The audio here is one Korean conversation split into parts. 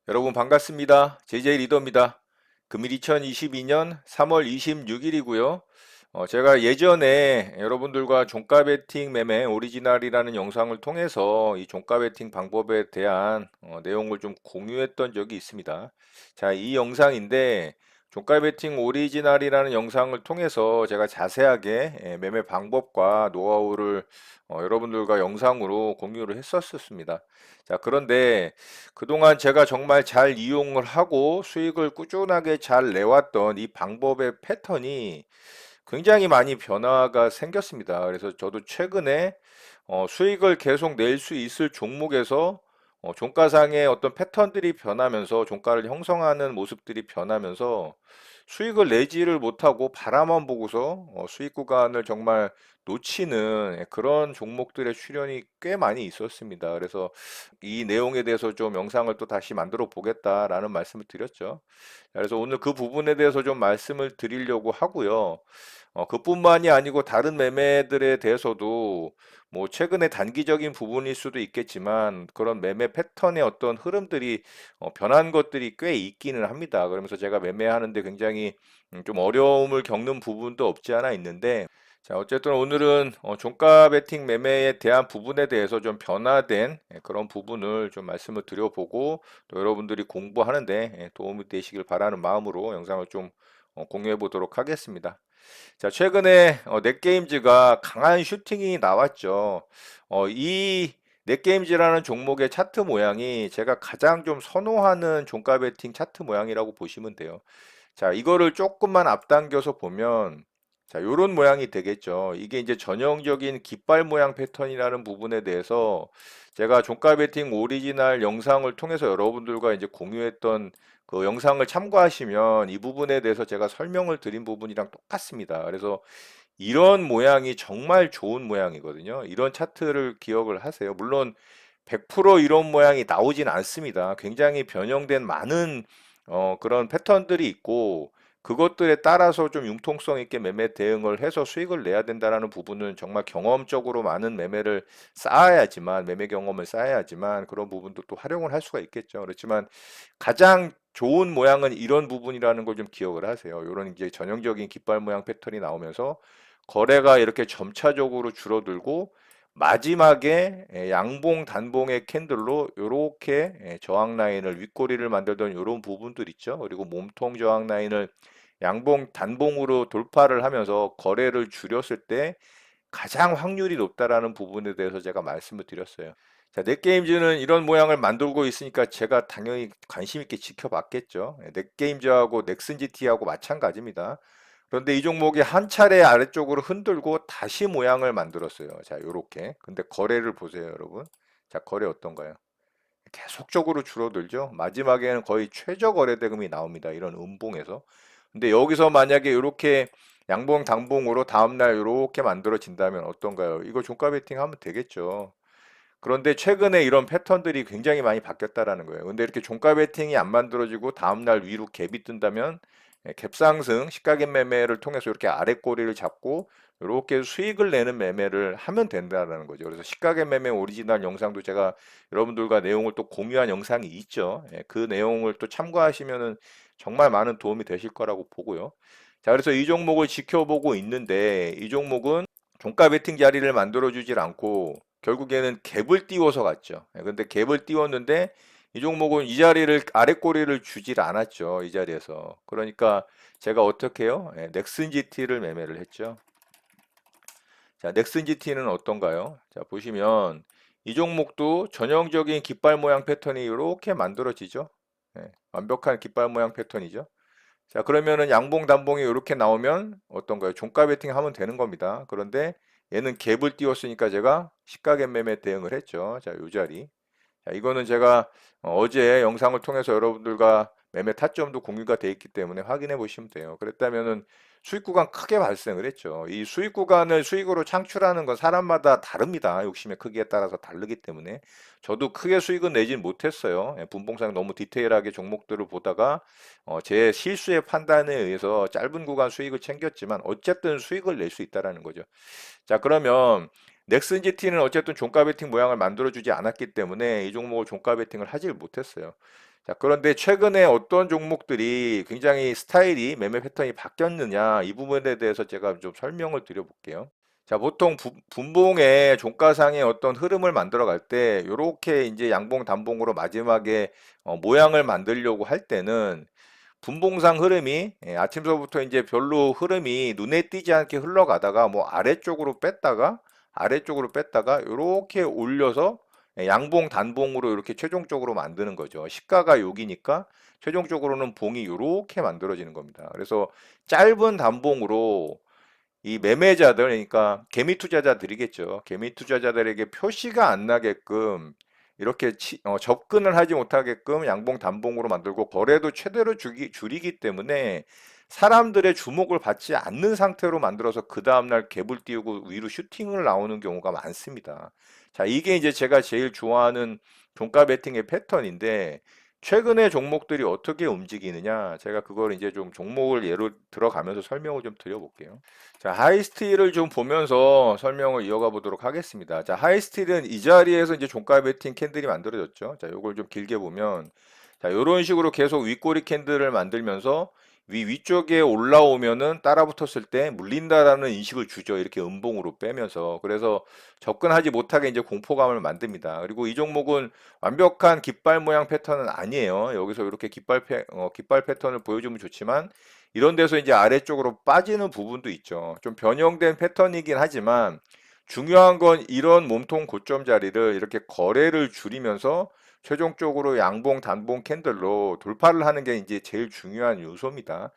여러분 반갑습니다. JJ 리더입니다. 금일 2022년 3월 26일이고요. 제가 예전에 여러분들과 종가 베팅 매매 오리지널이라는 영상을 통해서 이 종가 베팅 방법에 대한 내용을 좀 공유했던 적이 있습니다. 자, 이 영상인데 종가 베팅 오리지널이라는 영상을 통해서 제가 자세하게 매매 방법과 노하우를 여러분들과 영상으로 공유를 했었습니다. 자, 그런데 그동안 제가 정말 잘 이용을 하고 수익을 꾸준하게 잘 내왔던 이 방법의 패턴이 굉장히 많이 변화가 생겼습니다. 그래서 저도 최근에 수익을 계속 낼 수 있을 종목에서 종가상의 어떤 패턴들이 변하면서 종가를 형성하는 모습들이 변하면서 수익을 내지를 못하고 바라만 보고서 수익 구간을 정말 놓치는 그런 종목들의 출현이 꽤 많이 있었습니다. 그래서 이 내용에 대해서 좀 영상을 또 다시 만들어 보겠다라는 말씀을 드렸죠. 그래서 오늘 그 부분에 대해서 좀 말씀을 드리려고 하고요. 그뿐만이 아니고 다른 매매들에 대해서도 뭐 최근에 단기적인 부분일 수도 있겠지만 그런 매매 패턴의 어떤 흐름들이 변한 것들이 꽤 있기는 합니다. 그러면서 제가 매매하는데 굉장히 좀 어려움을 겪는 부분도 없지 않아 있는데 자, 어쨌든 오늘은 종가 베팅 매매에 대한 부분에 대해서 좀 변화된 그런 부분을 좀 말씀을 드려보고 또 여러분들이 공부하는데 도움이 되시길 바라는 마음으로 영상을 좀 공유해 보도록 하겠습니다. 자, 최근에 넷게임즈가 강한 슈팅이 나왔죠. 이 넷게임즈라는 종목의 차트 모양이 제가 가장 좀 선호하는 종가 베팅 차트 모양이라고 보시면 돼요. 자, 이거를 조금만 앞당겨서 보면 자, 요런 모양이 되겠죠. 이게 이제 전형적인 깃발 모양 패턴이라는 부분에 대해서 제가 종가 베팅 오리지널 영상을 통해서 여러분들과 이제 공유했던 그 영상을 참고하시면 이 부분에 대해서 제가 설명을 드린 부분이랑 똑같습니다. 그래서 이런 모양이 정말 좋은 모양이거든요. 이런 차트를 기억을 하세요. 물론 100% 이런 모양이 나오진 않습니다. 굉장히 변형된 많은 그런 패턴들이 있고 그것들에 따라서 좀 융통성 있게 매매 대응을 해서 수익을 내야 된다라는 부분은 정말 경험적으로 많은 매매를 쌓아야지만 매매 경험을 쌓아야지만 그런 부분도 또 활용을 할 수가 있겠죠. 그렇지만 가장 좋은 모양은 이런 부분이라는 걸 좀 기억을 하세요. 이런 이제 전형적인 깃발 모양 패턴이 나오면서 거래가 이렇게 점차적으로 줄어들고 마지막에 양봉 단봉의 캔들로 이렇게 저항 라인을 윗꼬리를 만들던 이런 부분들 있죠. 그리고 몸통 저항 라인을 양봉 단봉으로 돌파를 하면서 거래를 줄였을 때 가장 확률이 높다라는 부분에 대해서 제가 말씀을 드렸어요. 자, 넷게임즈는 이런 모양을 만들고 있으니까 제가 당연히 관심 있게 지켜봤겠죠. 넷게임즈하고 넥슨GT하고 마찬가지입니다. 그런데 이 종목이 한 차례 아래쪽으로 흔들고 다시 모양을 만들었어요. 자, 요렇게. 근데 거래를 보세요, 여러분. 자, 거래 어떤가요? 계속적으로 줄어들죠. 마지막에는 거의 최저 거래 대금이 나옵니다. 이런 음봉에서. 근데 여기서 만약에 이렇게 양봉 단봉으로 다음날 이렇게 만들어진다면 어떤가요? 이거 종가 베팅 하면 되겠죠. 그런데 최근에 이런 패턴들이 굉장히 많이 바뀌었다라는 거예요. 근데 이렇게 종가 베팅이 안 만들어지고 다음날 위로 갭이 뜬다면 갭상승, 시가갭 매매를 통해서 이렇게 아래 꼬리를 잡고 이렇게 수익을 내는 매매를 하면 된다라는 거죠. 그래서 시가갭 매매 오리지널 영상도 제가 여러분들과 내용을 또 공유한 영상이 있죠. 그 내용을 또 참고하시면은 정말 많은 도움이 되실 거라고 보고요. 자, 그래서 이 종목을 지켜보고 있는데 이 종목은 종가 베팅 자리를 만들어 주질 않고 결국에는 갭을 띄워서 갔죠. 근데 갭을 띄웠는데 이 종목은 이 자리를 아래 꼬리를 주질 않았죠. 이 자리에서. 그러니까 제가 어떻게 해요? 넥슨 GT를 매매를 했죠. 자, 넥슨 GT는 어떤가요? 자, 보시면 이 종목도 전형적인 깃발 모양 패턴이 이렇게 만들어지죠. 완벽한 깃발 모양 패턴이죠. 자, 그러면은 양봉 단봉이 이렇게 나오면 어떤가요? 종가 베팅 하면 되는 겁니다. 그런데 얘는 갭을 띄웠으니까 제가 시가갭 매매 대응을 했죠. 자, 요 자리. 자, 이거는 제가 어제 영상을 통해서 여러분들과 매매 타점도 공유가 돼 있기 때문에 확인해 보시면 돼요. 그랬다면은 수익 구간 크게 발생을 했죠. 이 수익 구간을 수익으로 창출하는 건 사람마다 다릅니다. 욕심의 크기에 따라서 다르기 때문에 저도 크게 수익은 내진 못했어요. 분봉상 너무 디테일하게 종목들을 보다가 제 실수의 판단에 의해서 짧은 구간 수익을 챙겼지만 어쨌든 수익을 낼 수 있다라는 거죠. 자, 그러면 넥슨 GT는 어쨌든 종가 베팅 모양을 만들어주지 않았기 때문에 이 종목을 종가 베팅을 하질 못했어요. 자, 그런데 최근에 어떤 종목들이 굉장히 스타일이 매매 패턴이 바뀌었느냐 이 부분에 대해서 제가 좀 설명을 드려볼게요. 자, 보통 분봉의 종가상의 어떤 흐름을 만들어 갈 때 이렇게 이제 양봉 단봉으로 마지막에 모양을 만들려고 할 때는 분봉상 흐름이 아침서부터 이제 별로 흐름이 눈에 띄지 않게 흘러가다가 뭐 아래쪽으로 뺐다가 이렇게 올려서 양봉 단봉으로 이렇게 최종적으로 만드는 거죠. 시가가 여기니까 최종적으로는 봉이 이렇게 만들어지는 겁니다. 그래서 짧은 단봉으로 이 매매자들, 그러니까 개미 투자자들이겠죠. 개미 투자자들에게 표시가 안 나게끔 이렇게 접근을 하지 못하게끔 양봉 단봉으로 만들고 거래도 최대로 줄이기 때문에 사람들의 주목을 받지 않는 상태로 만들어서 그 다음날 갭을 띄우고 위로 슈팅을 나오는 경우가 많습니다. 자, 이게 이제 제가 제일 좋아하는 종가 베팅의 패턴인데 최근에 종목들이 어떻게 움직이느냐 제가 그걸 이제 좀 종목을 예로 들어가면서 설명을 좀 드려볼게요. 자, 하이스틸을 좀 보면서 설명을 이어가 보도록 하겠습니다. 자, 하이스틸은 이 자리에서 이제 종가 베팅 캔들이 만들어졌죠. 자, 요걸 좀 길게 보면, 자, 요런 식으로 계속 윗꼬리 캔들을 만들면서 위쪽에 올라오면은 따라 붙었을 때 물린다라는 인식을 주죠. 이렇게 음봉으로 빼면서. 그래서 접근하지 못하게 이제 공포감을 만듭니다. 그리고 이 종목은 완벽한 깃발 모양 패턴은 아니에요. 여기서 이렇게 깃발 패턴을 보여주면 좋지만 이런 데서 이제 아래쪽으로 빠지는 부분도 있죠. 좀 변형된 패턴이긴 하지만 중요한 건 이런 몸통 고점 자리를 이렇게 거래를 줄이면서 최종적으로 양봉 단봉 캔들로 돌파를 하는 게 이제 제일 중요한 요소입니다.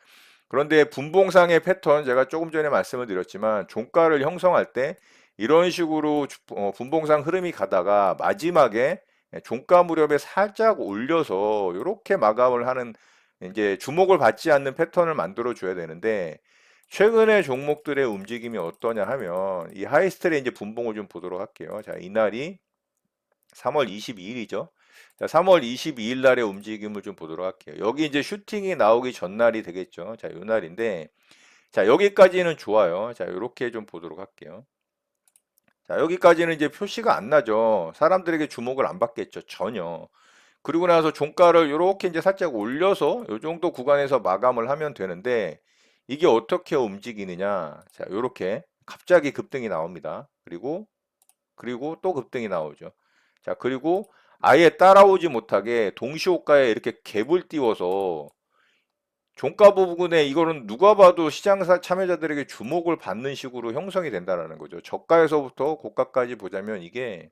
그런데 분봉상의 패턴 제가 조금 전에 말씀을 드렸지만 종가를 형성할 때 이런 식으로 분봉상 흐름이 가다가 마지막에 종가 무렵에 살짝 올려서 이렇게 마감을 하는 이제 주목을 받지 않는 패턴을 만들어 줘야 되는데 최근의 종목들의 움직임이 어떠냐 하면 이 하이스텔의 이제 분봉을 좀 보도록 할게요. 자, 이날이 3월 22일이죠. 자, 3월 22일 날의 움직임을 좀 보도록 할게요. 여기 이제 슈팅이 나오기 전날이 되겠죠. 자, 요 날인데 자, 여기까지는 좋아요. 자, 이렇게 좀 보도록 할게요. 자, 여기까지는 이제 표시가 안 나죠. 사람들에게 주목을 안 받겠죠. 전혀. 그리고 나서 종가를 이렇게 이제 살짝 올려서 이 정도 구간에서 마감을 하면 되는데 이게 어떻게 움직이느냐. 자, 이렇게 갑자기 급등이 나옵니다. 그리고 또 급등이 나오죠. 자, 그리고 아예 따라오지 못하게 동시호가에 이렇게 갭을 띄워서 종가 부분에 이거는 누가 봐도 시장 참여자들에게 주목을 받는 식으로 형성이 된다라는 거죠. 저가에서부터 고가까지 보자면 이게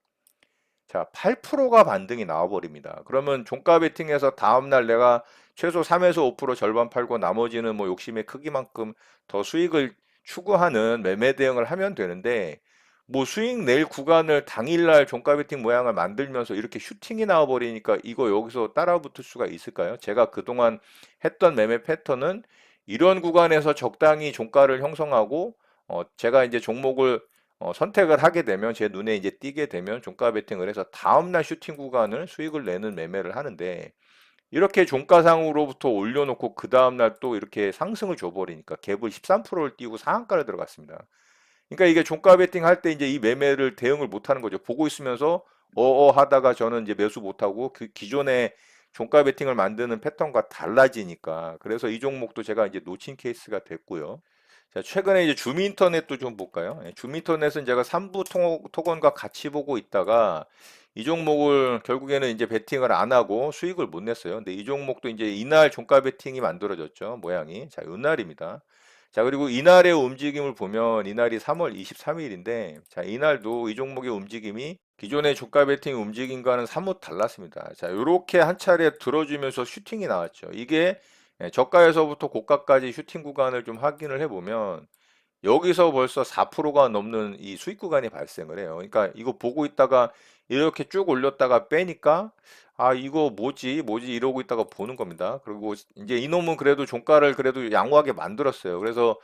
자, 8%가 반등이 나와버립니다. 그러면 종가 베팅에서 다음날 내가 최소 3에서 5% 절반 팔고 나머지는 뭐 욕심의 크기만큼 더 수익을 추구하는 매매 대응을 하면 되는데 뭐 수익 낼 구간을 당일날 종가 베팅 모양을 만들면서 이렇게 슈팅이 나와버리니까 이거 여기서 따라붙을 수가 있을까요? 제가 그동안 했던 매매 패턴은 이런 구간에서 적당히 종가를 형성하고 제가 이제 종목을 선택을 하게 되면 제 눈에 이제 띄게 되면 종가 베팅을 해서 다음날 슈팅 구간을 수익을 내는 매매를 하는데 이렇게 종가상으로부터 올려놓고 그 다음날 또 이렇게 상승을 줘버리니까 갭을 13%를 띄고 상한가를 들어갔습니다. 그러니까 이게 종가 베팅 할 때 이제 이 매매를 대응을 못하는 거죠. 보고 있으면서 하다가 저는 이제 매수 못하고 그 기존의 종가 베팅을 만드는 패턴과 달라지니까 그래서 이 종목도 제가 이제 놓친 케이스가 됐고요. 자, 최근에 이제 줌인터넷도 좀 볼까요? 줌인터넷은 제가 3부 토건과 같이 보고 있다가 이 종목을 결국에는 이제 베팅을 안 하고 수익을 못 냈어요. 근데 이 종목도 이제 이날 종가 베팅이 만들어졌죠. 모양이. 자, 이날입니다. 자, 그리고 이날의 움직임을 보면 이날이 3월 23일인데 자, 이날도 이 종목의 움직임이 기존의 종가 베팅 움직임과는 사뭇 달랐습니다. 자, 이렇게 한 차례 들어주면서 슈팅이 나왔죠. 이게 저가에서부터 고가까지 슈팅 구간을 좀 확인을 해보면 여기서 벌써 4%가 넘는 이 수익 구간이 발생을 해요. 그러니까 이거 보고 있다가 이렇게 쭉 올렸다가 빼니까 아 이거 뭐지 이러고 있다가 보는 겁니다. 그리고 이제 이놈은 그래도 종가를 그래도 양호하게 만들었어요. 그래서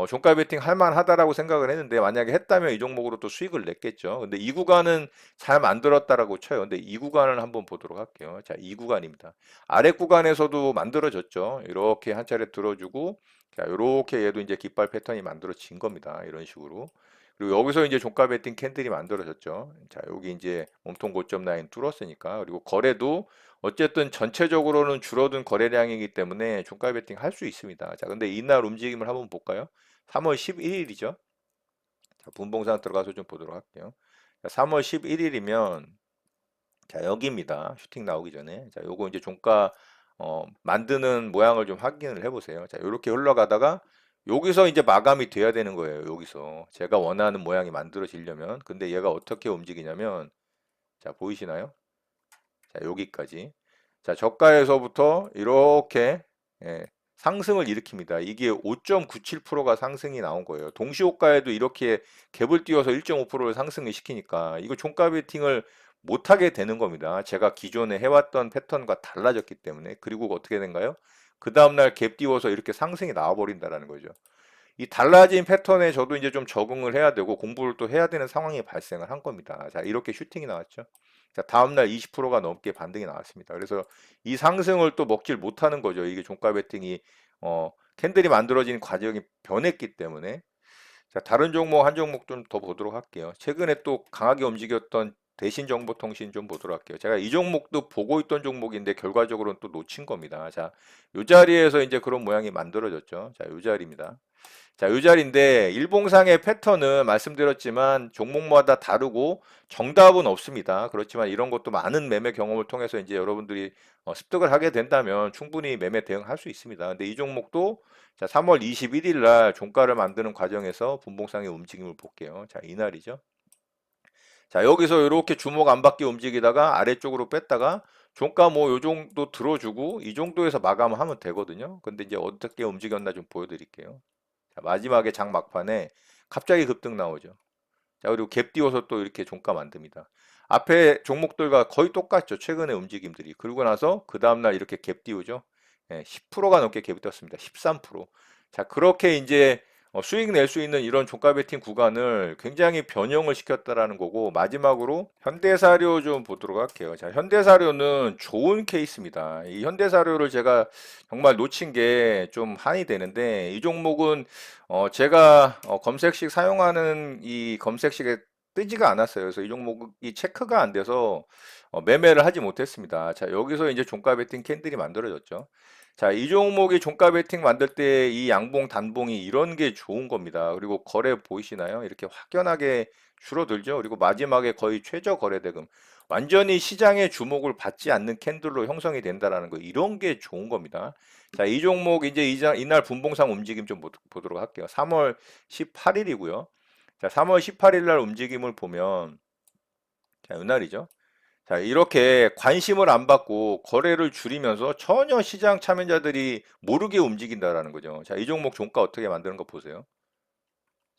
종가 베팅 할 만하다라고 생각을 했는데 만약에 했다면 이 종목으로 또 수익을 냈겠죠. 근데 이 구간은 잘 만들었다라고 쳐요. 근데 이 구간을 한번 보도록 할게요. 자, 이 구간입니다. 아래 구간에서도 만들어졌죠. 이렇게 한 차례 들어주고 자, 요렇게 얘도 이제 깃발 패턴이 만들어진 겁니다. 이런 식으로. 그리고 여기서 이제 종가 베팅 캔들이 만들어졌죠. 자, 여기 이제 몸통 고점 라인 뚫었으니까. 그리고 거래도 어쨌든 전체적으로는 줄어든 거래량이기 때문에 종가 베팅 할 수 있습니다. 자, 근데 이날 움직임을 한번 볼까요? 3월 11일이죠. 자, 분봉상 들어가서 좀 보도록 할게요. 자, 3월 11일이면 자, 여기입니다. 슈팅 나오기 전에. 자, 요거 이제 종가 만드는 모양을 좀 확인을 해보세요. 자, 요렇게 흘러가다가 여기서 이제 마감이 돼야 되는 거예요. 여기서 제가 원하는 모양이 만들어지려면. 근데 얘가 어떻게 움직이냐면, 자, 보이시나요? 자, 여기까지. 자, 저가에서부터 이렇게 예, 상승을 일으킵니다. 이게 5.97%가 상승이 나온 거예요. 동시호가에도 이렇게 갭을 띄워서 1.5%를 상승을 시키니까 이거 종가 베팅을 못하게 되는 겁니다. 제가 기존에 해왔던 패턴과 달라졌기 때문에. 그리고 어떻게 된가요? 그 다음날 갭 띄워서 이렇게 상승이 나와버린다라는 거죠. 이 달라진 패턴에 저도 이제 좀 적응을 해야 되고 공부를 또 해야 되는 상황이 발생을 한 겁니다. 자, 이렇게 슈팅이 나왔죠. 자, 다음날 20%가 넘게 반등이 나왔습니다. 그래서 이 상승을 또 먹질 못하는 거죠. 이게 종가 베팅이 캔들이 만들어진 과정이 변했기 때문에. 자, 다른 종목 한 종목 좀 더 보도록 할게요. 최근에 또 강하게 움직였던 대신정보통신 좀 보도록 할게요. 제가 이 종목도 보고 있던 종목인데 결과적으로는 또 놓친 겁니다. 자, 이 자리에서 이제 그런 모양이 만들어졌죠. 자, 이 자리입니다. 자, 이 자리인데 일봉상의 패턴은 말씀드렸지만 종목마다 다르고 정답은 없습니다. 그렇지만 이런 것도 많은 매매 경험을 통해서 이제 여러분들이 습득을 하게 된다면 충분히 매매 대응할 수 있습니다. 근데 이 종목도 자, 3월 21일 날 종가를 만드는 과정에서 분봉상의 움직임을 볼게요. 자, 이날이죠. 자, 여기서 이렇게 주목 안 받게 움직이다가 아래쪽으로 뺐다가 종가 뭐 요 정도 들어주고 이 정도에서 마감을 하면 되거든요. 근데 이제 어떻게 움직였나 좀 보여드릴게요. 자, 마지막에 장 막판에 갑자기 급등 나오죠. 자, 그리고 갭 띄워서 또 이렇게 종가 만듭니다. 앞에 종목들과 거의 똑같죠. 최근의 움직임들이. 그러고 나서 그 다음날 이렇게 갭 띄우죠. 예, 10%가 넘게 갭이 떴습니다. 13%. 자, 그렇게 이제 수익 낼 수 있는 이런 종가 베팅 구간을 굉장히 변형을 시켰다라는 거고, 마지막으로 현대사료 좀 보도록 할게요. 자, 현대사료는 좋은 케이스입니다. 이 현대사료를 제가 정말 놓친 게 좀 한이 되는데, 이 종목은 제가 검색식 사용하는 이 검색식에 뜨지가 않았어요. 그래서 이 종목이 체크가 안 돼서 매매를 하지 못했습니다. 자, 여기서 이제 종가 베팅 캔들이 만들어졌죠. 자, 이 종목이 종가 베팅 만들 때 이 양봉 단봉이 이런 게 좋은 겁니다. 그리고 거래 보이시나요? 이렇게 확연하게 줄어들죠. 그리고 마지막에 거의 최저 거래대금. 완전히 시장의 주목을 받지 않는 캔들로 형성이 된다라는 거. 이런 게 좋은 겁니다. 자, 이 종목 이제 이날 분봉상 움직임 좀 보도록 할게요. 3월 18일이고요. 자, 3월 18일 날 움직임을 보면 자, 이날이죠. 자, 이렇게 관심을 안 받고 거래를 줄이면서 전혀 시장 참여자들이 모르게 움직인다라는 거죠. 자, 이 종목 종가 어떻게 만드는 거 보세요.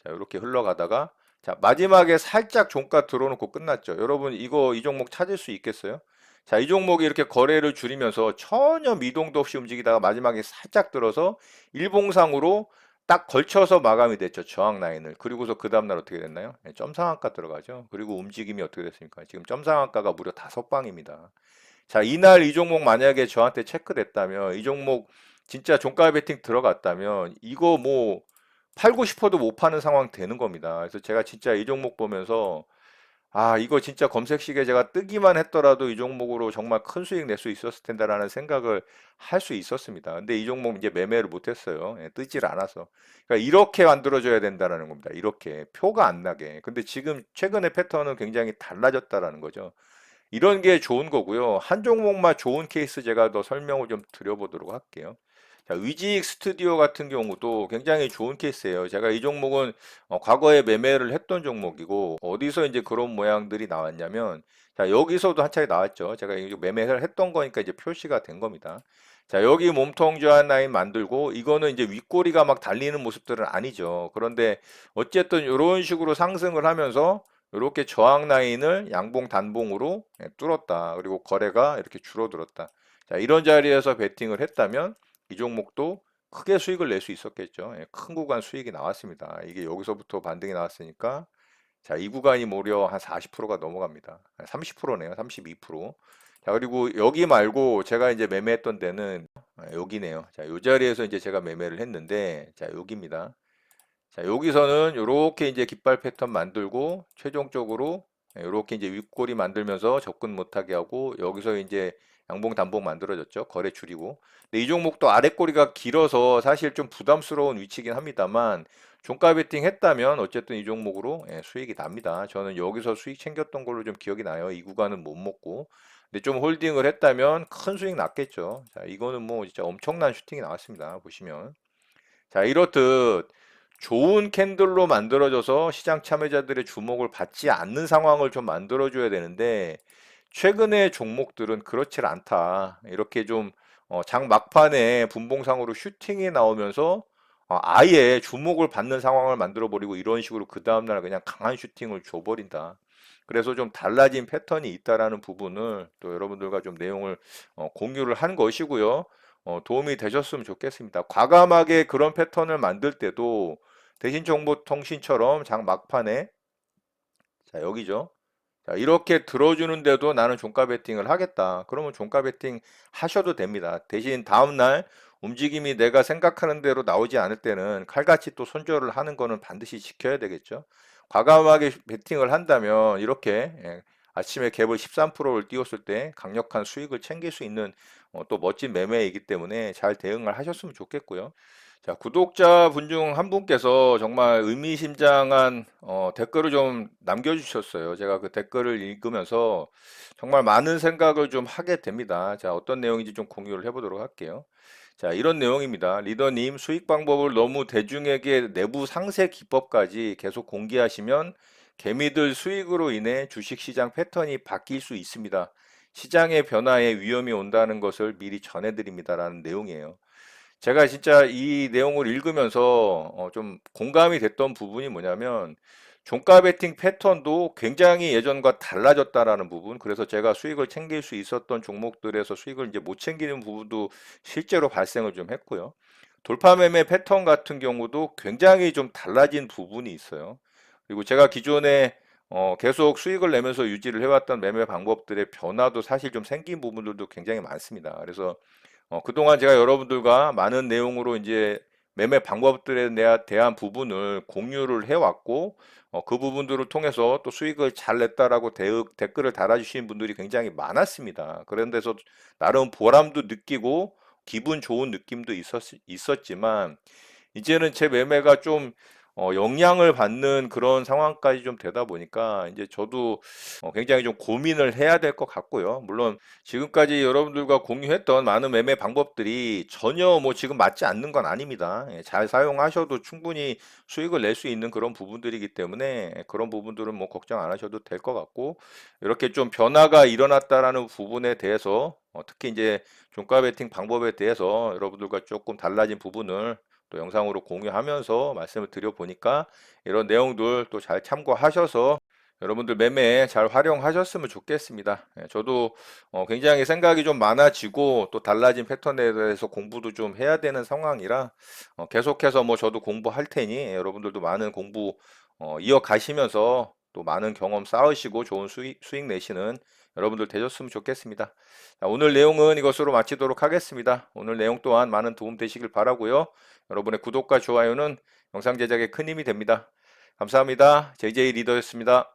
자, 이렇게 흘러가다가 자, 마지막에 살짝 종가 들어놓고 끝났죠. 여러분 이거 이 종목 찾을 수 있겠어요? 자, 이 종목이 이렇게 거래를 줄이면서 전혀 미동도 없이 움직이다가 마지막에 살짝 들어서 일봉상으로 딱 걸쳐서 마감이 됐죠. 저항 라인을. 그리고서 그 다음날 어떻게 됐나요? 네, 점상한가 들어가죠. 그리고 움직임이 어떻게 됐습니까? 지금 점상한가가 무려 5방입니다. 자, 이날 이 종목 만약에 저한테 체크됐다면, 이 종목 진짜 종가 베팅 들어갔다면, 이거 뭐 팔고 싶어도 못 파는 상황 되는 겁니다. 그래서 제가 진짜 이 종목 보면서, 아, 이거 진짜 검색식에 제가 뜨기만 했더라도 이 종목으로 정말 큰 수익 낼 수 있었을 텐데라는 생각을 할 수 있었습니다. 근데 이 종목 이제 매매를 못 했어요. 예, 뜨질 않아서. 그러니까 이렇게 만들어줘야 된다는 겁니다. 이렇게 표가 안 나게. 근데 지금 최근의 패턴은 굉장히 달라졌다라는 거죠. 이런 게 좋은 거고요. 한 종목만 좋은 케이스 제가 더 설명을 좀 드려보도록 할게요. 자, 위직 스튜디오 같은 경우도 굉장히 좋은 케이스예요. 제가 이 종목은 과거에 매매를 했던 종목이고 어디서 이제 그런 모양들이 나왔냐면 자, 여기서도 한 차례 나왔죠. 제가 이거 매매를 했던 거니까 이제 표시가 된 겁니다. 자, 여기 몸통 저한 라인 만들고 이거는 이제 윗꼬리가 막 달리는 모습들은 아니죠. 그런데 어쨌든 이런 식으로 상승을 하면서 이렇게 저항 라인을 양봉 단봉으로 뚫었다. 그리고 거래가 이렇게 줄어들었다. 자, 이런 자리에서 베팅을 했다면 이 종목도 크게 수익을 낼 수 있었겠죠. 예, 큰 구간 수익이 나왔습니다. 이게 여기서부터 반등이 나왔으니까 자, 이 구간이 무려 한 40%가 넘어갑니다. 30%네요. 32%. 자, 그리고 여기 말고 제가 이제 매매했던 데는 여기네요. 자, 이 자리에서 이제 제가 매매를 했는데 자, 여기입니다. 자, 여기서는 이렇게 이제 깃발 패턴 만들고 최종적으로 이렇게 이제 윗꼬리 만들면서 접근 못하게 하고 여기서 이제 양봉 단봉 만들어졌죠. 거래 줄이고. 근데 이 종목도 아래 꼬리가 길어서 사실 좀 부담스러운 위치긴 합니다만 종가 베팅 했다면 어쨌든 이 종목으로 수익이 납니다. 저는 여기서 수익 챙겼던 걸로 좀 기억이 나요. 이 구간은 못 먹고. 근데 좀 홀딩을 했다면 큰 수익 났겠죠. 자, 이거는 뭐 진짜 엄청난 슈팅이 나왔습니다. 보시면. 자, 이렇듯 좋은 캔들로 만들어져서 시장 참여자들의 주목을 받지 않는 상황을 좀 만들어줘야 되는데, 최근의 종목들은 그렇지 않다. 이렇게 좀, 장 막판에 분봉상으로 슈팅이 나오면서, 아예 주목을 받는 상황을 만들어버리고 이런 식으로 그 다음날 그냥 강한 슈팅을 줘버린다. 그래서 좀 달라진 패턴이 있다라는 부분을 또 여러분들과 좀 내용을 공유를 한 것이고요. 도움이 되셨으면 좋겠습니다. 과감하게 그런 패턴을 만들 때도 대신정보통신처럼 장 막판에 자 여기죠. 자 이렇게 들어주는데도 나는 종가 베팅을 하겠다. 그러면 종가 베팅 하셔도 됩니다. 대신 다음날 움직임이 내가 생각하는 대로 나오지 않을 때는 칼같이 또 손절을 하는 거는 반드시 지켜야 되겠죠. 과감하게 베팅을 한다면 이렇게 아침에 갭을 13%를 띄웠을 때 강력한 수익을 챙길 수 있는 또 멋진 매매이기 때문에 잘 대응을 하셨으면 좋겠고요. 자, 구독자분 중 한 분께서 정말 의미심장한 댓글을 좀 남겨주셨어요. 제가 그 댓글을 읽으면서 정말 많은 생각을 좀 하게 됩니다. 자, 어떤 내용인지 좀 공유를 해보도록 할게요. 자, 이런 내용입니다. 리더님, 수익 방법을 너무 대중에게 내부 상세 기법까지 계속 공개하시면 개미들 수익으로 인해 주식시장 패턴이 바뀔 수 있습니다. 시장의 변화에 위험이 온다는 것을 미리 전해드립니다라는 내용이에요. 제가 진짜 이 내용을 읽으면서 좀 공감이 됐던 부분이 뭐냐면 종가 베팅 패턴도 굉장히 예전과 달라졌다라는 부분. 그래서 제가 수익을 챙길 수 있었던 종목들에서 수익을 이제 못 챙기는 부분도 실제로 발생을 좀 했고요. 돌파 매매 패턴 같은 경우도 굉장히 좀 달라진 부분이 있어요. 그리고 제가 기존에 계속 수익을 내면서 유지를 해왔던 매매 방법들의 변화도 사실 좀 생긴 부분들도 굉장히 많습니다. 그래서 그동안 제가 여러분들과 많은 내용으로 이제 매매 방법들에 대한 부분을 공유를 해왔고, 그 부분들을 통해서 또 수익을 잘 냈다라고 댓글을 달아주신 분들이 굉장히 많았습니다. 그런 데서 나름 보람도 느끼고 기분 좋은 느낌도 있었지만, 이제는 제 매매가 좀 영향을 받는 그런 상황까지 좀 되다 보니까 이제 저도 굉장히 좀 고민을 해야 될 것 같고요. 물론 지금까지 여러분들과 공유했던 많은 매매 방법들이 전혀 뭐 지금 맞지 않는 건 아닙니다. 잘 사용하셔도 충분히 수익을 낼 수 있는 그런 부분들이기 때문에 그런 부분들은 뭐 걱정 안 하셔도 될 것 같고, 이렇게 좀 변화가 일어났다라는 부분에 대해서 특히 이제 종가 베팅 방법에 대해서 여러분들과 조금 달라진 부분을 또 영상으로 공유하면서 말씀을 드려보니까 이런 내용들 또 잘 참고하셔서 여러분들 매매에 잘 활용하셨으면 좋겠습니다. 저도 굉장히 생각이 좀 많아지고 또 달라진 패턴에 대해서 공부도 좀 해야 되는 상황이라 계속해서 뭐 저도 공부할 테니 여러분들도 많은 공부 이어가시면서 또 많은 경험 쌓으시고 좋은 수익 내시는 여러분들 되셨으면 좋겠습니다. 자, 오늘 내용은 이것으로 마치도록 하겠습니다. 오늘 내용 또한 많은 도움 되시길 바라고요. 여러분의 구독과 좋아요는 영상 제작에 큰 힘이 됩니다. 감사합니다. JJ 리더였습니다.